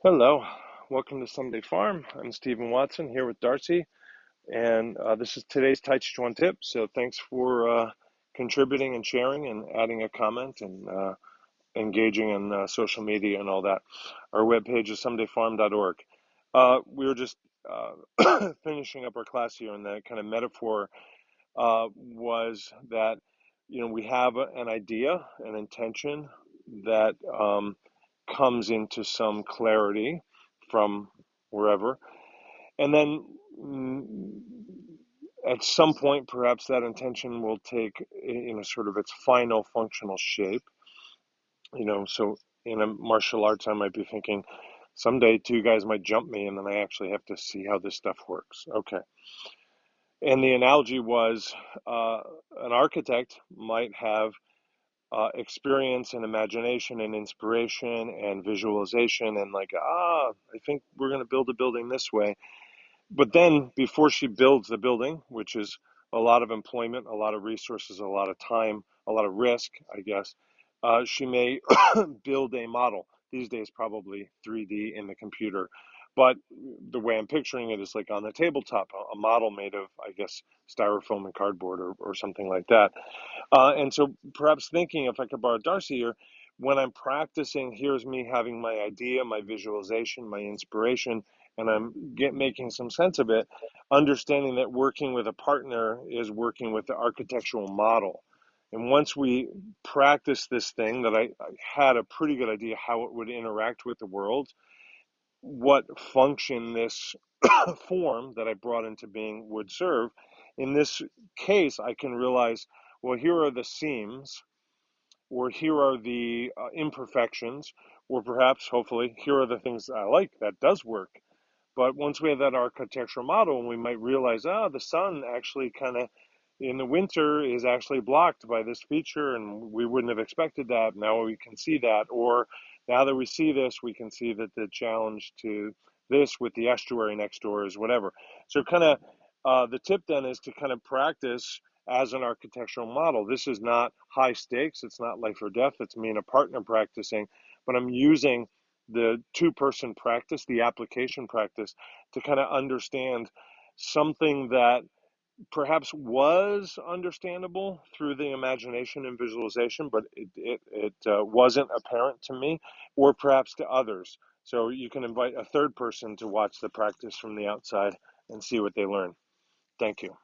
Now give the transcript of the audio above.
Hello, welcome to Someday Farm. I'm Stephen Watson here with Darcy, and this is today's Tàijíquán Tip. So thanks for contributing and sharing and adding a comment and engaging in social media and all that. Our webpage is somedayfarm.org. We were just finishing up our class here, and the kind of metaphor was that we have an idea, an intention that comes into some clarity from wherever. And then at some point, perhaps that intention will take, sort of its final functional shape. So in a martial arts, I might be thinking, someday two guys might jump me, and then I actually have to see how this stuff works. Okay. And the analogy was an architect might have experience and imagination and inspiration and visualization and I think we're going to build a building this way. But then before she builds the building, which is a lot of employment, a lot of resources, a lot of time, a lot of risk, I guess, she may build a model. These days, probably 3D in the computer. But the way I'm picturing it is like on the tabletop, a model made of, I guess, styrofoam and cardboard or something like that. And so perhaps thinking, if I could borrow Darcy here, when I'm practicing, here's me having my idea, my visualization, my inspiration, and I'm making some sense of it, understanding that working with a partner is working with the architectural model. And once we practice this thing that I had a pretty good idea how it would interact with the world, what function this form that I brought into being would serve. In this case, I can realize, well, here are the seams, or here are the imperfections, or perhaps, hopefully, here are the things I like that does work. But once we have that architectural model, we might realize, the sun actually kind of in the winter is actually blocked by this feature, and we wouldn't have expected that. Now we can see that, or now that we see this, we can see that the challenge to this with the estuary next door is whatever. So kind of the tip then is to kind of practice as an architectural model. This is not high stakes. It's not life or death. It's me and a partner practicing, but I'm using the two-person practice, the application practice, to kind of understand something that perhaps was understandable through the imagination and visualization, but it wasn't apparent to me, or perhaps to others. So you can invite a third person to watch the practice from the outside and see what they learn. Thank you.